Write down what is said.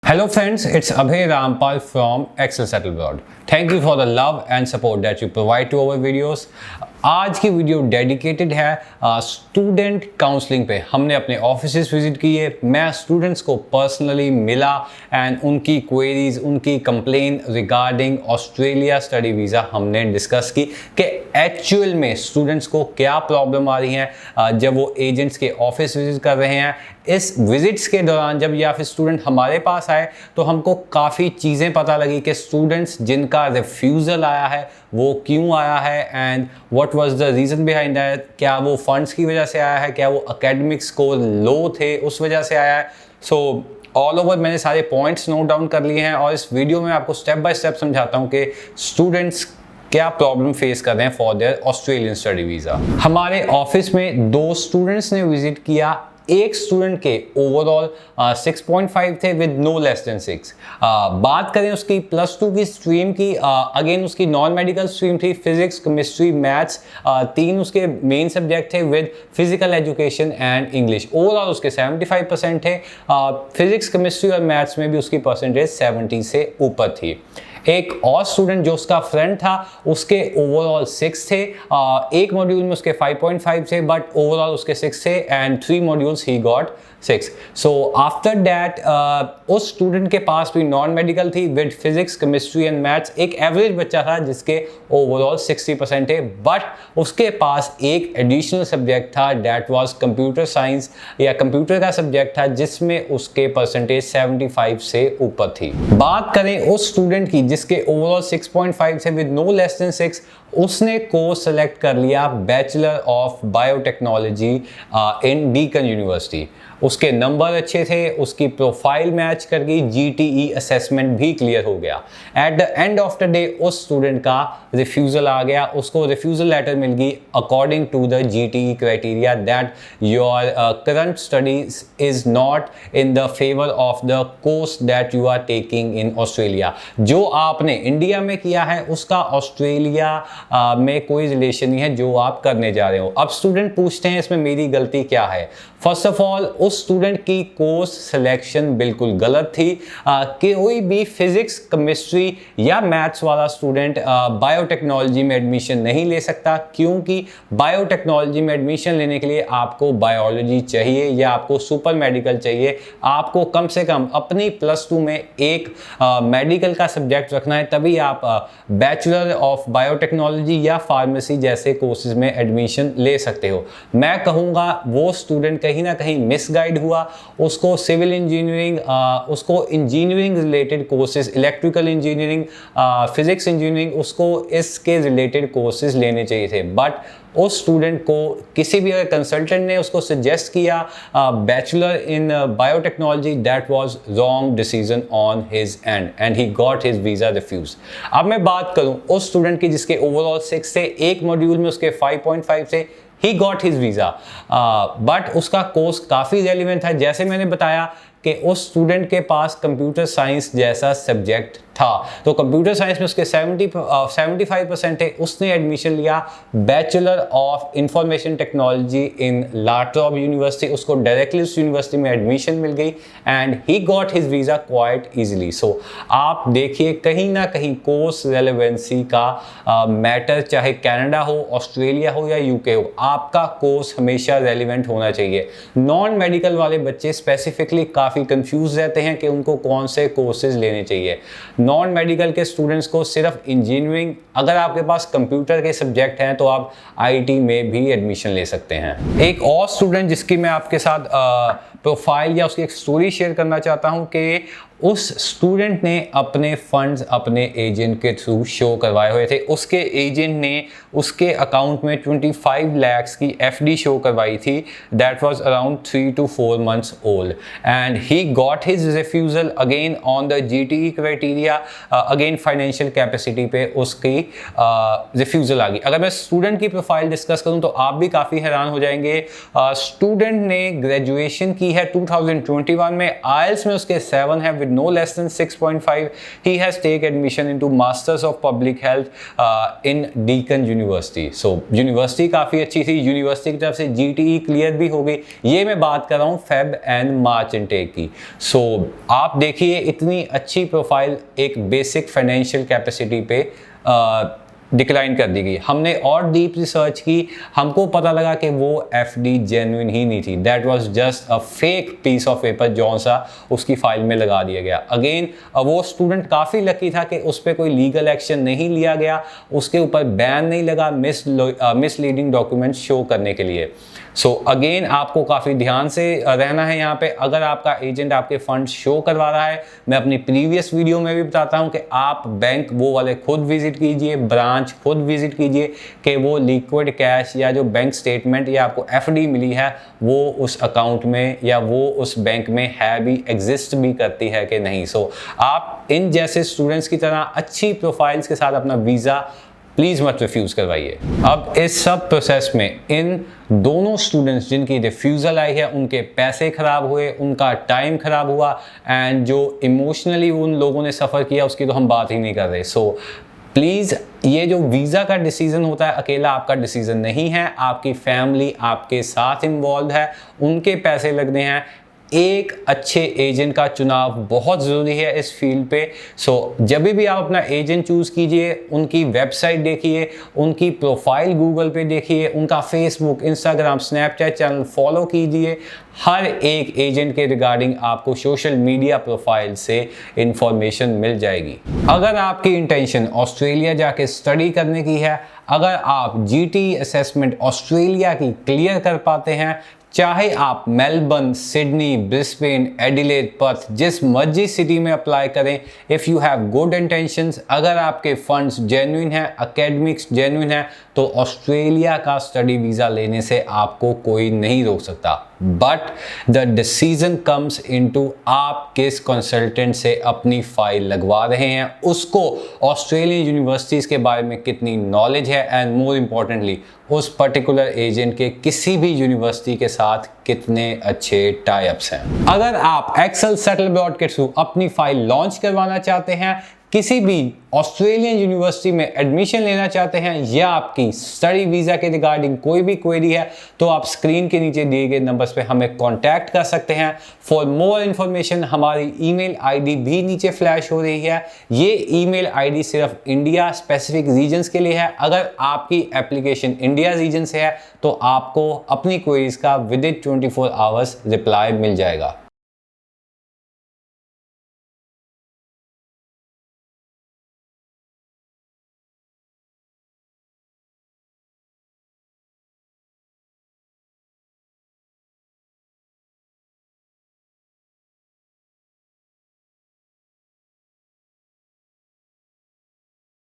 Hello friends, it's Abhay Rampal from Excel Settle Abroad. Thank you for the love and support that you provide to our videos. आज की video dedicated है student counselling पे। हमने अपने offices visit किए, मैं students को personally मिला एंड उनकी क्वेरीज, उनकी complain regarding Australia study visa हमने डिस्कस की कि एक्चुअल में स्टूडेंट्स को क्या प्रॉब्लम आ रही है जब वो एजेंट्स के ऑफिस विजिट कर रहे हैं। इस विजिट्स के दौरान जब या फिर स्टूडेंट हमारे पास आए तो हमको काफ़ी चीज़ें पता लगी कि स्टूडेंट्स जिनका रिफ्यूज़ल आया है वो क्यों आया है and what was the reason behind that. क्या वो फंड्स की वजह से आया है, क्या वो एकेडमिक स्कोर लो थे उस वजह से आया है। सो ऑल ओवर मैंने सारे पॉइंट्स नोट डाउन कर लिए हैं और इस वीडियो में आपको स्टेप बाय स्टेप समझाता हूँ कि स्टूडेंट्स क्या प्रॉब्लम फेस कर रहे हैं for their Australian study visa. हमारे ऑफिस में 2 स्टूडेंट्स ने विजिट किया। एक स्टूडेंट के ओवरऑल 6.5 थे विद नो लेस देन 6। बात करें उसकी +2 की स्ट्रीम की, अगेन उसकी नॉन मेडिकल स्ट्रीम थी, फिजिक्स, केमिस्ट्री, मैथ्स, 3 उसके मेन सब्जेक्ट थे with physical education and English. Overall उसके 75% थे। फिजिक्स, केमिस्ट्री और मैथ्स में भी उसकी परसेंटेज 70 से ऊपर थी। एक और स्टूडेंट जो उसका फ्रेंड था उसके ओवरऑल 6 थे। एक मॉड्यूल में उसके 5.5 थे बट ओवरऑल उसके 6 थे and 3 modules he got 6। So after that उस स्टूडेंट के पास भी नॉन मेडिकल थी with physics, chemistry and maths. एक एवरेज बच्चा था जिसके ओवरऑल 60% थे बट उसके पास एक एडिशनल सब्जेक्ट था दैट वाज कंप्यूटर साइंस या कंप्यूटर का सब्जेक्ट था जिसमें उसके परसेंटेज 75 से ऊपर थी। बात करें उस स्टूडेंट की जिसके ओवरऑल 6.5 थे विद नो लेस देन 6, उसने कोर्स सेलेक्ट कर लिया bachelor of biotechnology in Deakin University. उसके नंबर अच्छे थे, उसकी प्रोफाइल मैच कर गई, जीटीई असेसमेंट भी क्लियर हो गया। At the end of the day उस स्टूडेंट का रिफ्यूज़ल आ गया, उसको रिफ्यूज़ल लेटर मिल गई according to the GTE criteria that your current studies is not in the favour of the course that you are taking in Australia. जो आपने India में किया है उसका ऑस्ट्रेलिया में कोई रिलेशन नहीं है जो आप करने जा रहे हो। अब स्टूडेंट पूछते हैं इसमें मेरी गलती क्या है। फर्स्ट ऑफ ऑल उस स्टूडेंट की कोर्स सिलेक्शन बिल्कुल गलत थी। कोई भी फिजिक्स, केमिस्ट्री या मैथ्स वाला स्टूडेंट बायोटेक्नोलॉजी में एडमिशन नहीं ले सकता, क्योंकि बायोटेक्नोलॉजी में एडमिशन लेने के लिए आपको बायोलॉजी चाहिए या आपको सुपर मेडिकल चाहिए। आपको कम से कम अपनी +2 में एक मेडिकल का सब्जेक्ट रखना है, तभी आप बैचलर ऑफ बायोटेक्नोलॉजी या फार्मेसी जैसे कोर्सेज में एडमिशन ले सकते हो। मैं कहूँगा वो स्टूडेंट कहीं ना कहीं मिसगाइड हुआ। उसको सिविल इंजीनियरिंग, उसको engineering related courses, electrical engineering, physics engineering, उसको इसके रिलेटेड कोर्सेज लेने चाहिए थे। बट उस स्टूडेंट को किसी भी अगर कंसल्टेंट ने उसको सजेस्ट किया bachelor in biotechnology, that was wrong decision on his end he got his visa refuse. अब मैं बात करूं उस स्टूडेंट की जिसके ओवरऑल 6 से एक मॉड्यूल में उसके 5.5 से ही गॉट हिज वीज़ा, बट उसका कोर्स काफ़ी रेलिवेंट था। जैसे मैंने बताया कि उस स्टूडेंट के पास कंप्यूटर साइंस जैसा सब्जेक्ट था, तो कंप्यूटर साइंस में उसके 75% थे। उसने एडमिशन लिया bachelor of information technology in La Trobe university. उसको डायरेक्टली उस यूनिवर्सिटी में एडमिशन मिल गई and he got his visa quite easily. So आप देखिए कहीं ना कहीं कोर्स रेलेवेंसी का मैटर, चाहे कनाडा हो, ऑस्ट्रेलिया हो या यूके हो, आपका कोर्स हमेशा रेलिवेंट होना चाहिए। नॉन मेडिकल वाले बच्चे स्पेसिफिकली काफ़ी कंफ्यूज रहते हैं कि उनको कौन से कोर्सेज लेने चाहिए। नॉन मेडिकल के स्टूडेंट्स को सिर्फ इंजीनियरिंग, अगर आपके पास कंप्यूटर के सब्जेक्ट हैं तो आप आईटी में भी एडमिशन ले सकते हैं। एक और स्टूडेंट जिसकी मैं आपके साथ प्रोफाइल या उसकी एक स्टोरी शेयर करना चाहता हूं कि उस स्टूडेंट ने अपने फंड्स अपने एजेंट के थ्रू शो करवाए हुए थे। उसके एजेंट ने उसके अकाउंट में 25 लाख की एफडी शो करवाई थी that was around 3 to 4 months old and he got his refusal again on the GTE criteria. Again financial capacity पे उसकी रिफ्यूजल आ गई। अगर मैं स्टूडेंट की प्रोफाइल डिस्कस करूं तो आप भी काफ़ी हैरान हो जाएंगे। स्टूडेंट ने ग्रेजुएशन की है 2021 में, आइल्स में उसके 7 है with no less than 6.5। He has take admission into masters of public health in Deakin University. So university काफ़ी अच्छी थी, यूनिवर्सिटी की तरफ से GTE क्लियर भी हो गई। ये मैं बात कर रहा हूँ फेब एंड मार्च इनटेक की। सो आप देखिए इतनी अच्छी प्रोफाइल एक बेसिक फाइनेंशियल कैपेसिटी पे डिक्लाइन कर दी गई। हमने और डीप रिसर्च की, हमको पता लगा कि वो FD जेन्युइन ही नहीं थी। That was just a fake piece of paper जौन सा उसकी फाइल में लगा दिया गया। अगेन वो स्टूडेंट काफ़ी लकी था कि उस पर कोई लीगल एक्शन नहीं लिया गया, उसके ऊपर बैन नहीं लगा मिसलीडिंग डॉक्यूमेंट शो करने के लिए। सो अगेन आपको काफ़ी ध्यान से रहना है यहाँ पे। अगर आपका एजेंट आपके फंड शो करवा रहा है, मैं अपनी प्रीवियस वीडियो में भी बताता हूँ कि आप बैंक वो वाले खुद विजिट कीजिए, ब्रांच खुद विजिट कीजिए कि वो लिक्विड कैश या जो बैंक स्टेटमेंट या आपको FD मिली है वो उस अकाउंट में या वो उस बैंक में है भी, एग्जिस्ट भी करती है कि नहीं। सो आप इन जैसे स्टूडेंट्स की तरह अच्छी प्रोफाइल्स के साथ अपना वीज़ा प्लीज़ मत रिफ्यूज़ करवाइए। अब इस सब प्रोसेस में इन दोनों स्टूडेंट्स जिनकी रिफ्यूज़ल आई है उनके पैसे ख़राब हुए, उनका टाइम ख़राब हुआ, एंड जो इमोशनली उन लोगों ने सफ़र किया उसकी तो हम बात ही नहीं कर रहे। सो प्लीज़ ये जो वीज़ा का डिसीज़न होता है अकेला आपका डिसीज़न नहीं है, आपकी फैमिली आपके साथ इन्वॉल्व है, उनके पैसे लगने हैं। एक अच्छे एजेंट का चुनाव बहुत ज़रूरी है इस फील्ड पे। सो जब भी आप अपना एजेंट चूज़ कीजिए, उनकी वेबसाइट देखिए, उनकी प्रोफाइल गूगल पे देखिए, उनका Facebook, Instagram, Snapchat channel follow कीजिए। हर एक एजेंट के रिगार्डिंग आपको सोशल मीडिया प्रोफाइल से इंफॉर्मेशन मिल जाएगी। अगर आपकी इंटेंशन ऑस्ट्रेलिया जाके स्टडी करने की है, अगर आप GTE असेसमेंट ऑस्ट्रेलिया की क्लियर कर पाते हैं, चाहे आप Melbourne, Sydney, Brisbane, Adelaide, Perth जिस मर्जी सिटी में अप्लाई करें, if you have good intentions, अगर आपके फंड्स जेन्युइन हैं, एकेडमिक्स जेन्युइन है, तो ऑस्ट्रेलिया का स्टडी वीज़ा लेने से आपको कोई नहीं रोक सकता। But the decision comes into आप किस कंसल्टेंट से अपनी फाइल लगवा रहे हैं, उसको ऑस्ट्रेलियन यूनिवर्सिटीज़ के बारे में कितनी नॉलेज है, एंड मोर इम्पॉर्टेंटली उस पर्टिकुलर एजेंट के किसी भी यूनिवर्सिटी के साथ कितने अच्छे टाई अप्स हैं। अगर आप एक्सेल सेटल अब्रॉड के थ्रू अपनी फाइल लॉन्च करवाना चाहते हैं, किसी भी ऑस्ट्रेलियन यूनिवर्सिटी में एडमिशन लेना चाहते हैं, या आपकी स्टडी वीज़ा के रिगार्डिंग कोई भी क्वेरी है, तो आप स्क्रीन के नीचे दिए गए नंबर्स पे हमें कांटेक्ट कर सकते हैं। फॉर मोर इन्फॉर्मेशन हमारी ईमेल आईडी भी नीचे फ्लैश हो रही है। ये ईमेल आईडी सिर्फ इंडिया स्पेसिफिक रीजन्स के लिए है। अगर आपकी एप्लीकेशन इंडिया रीजन से है तो आपको अपनी क्वेरीज का विद इन 24 आवर्स रिप्लाई मिल जाएगा।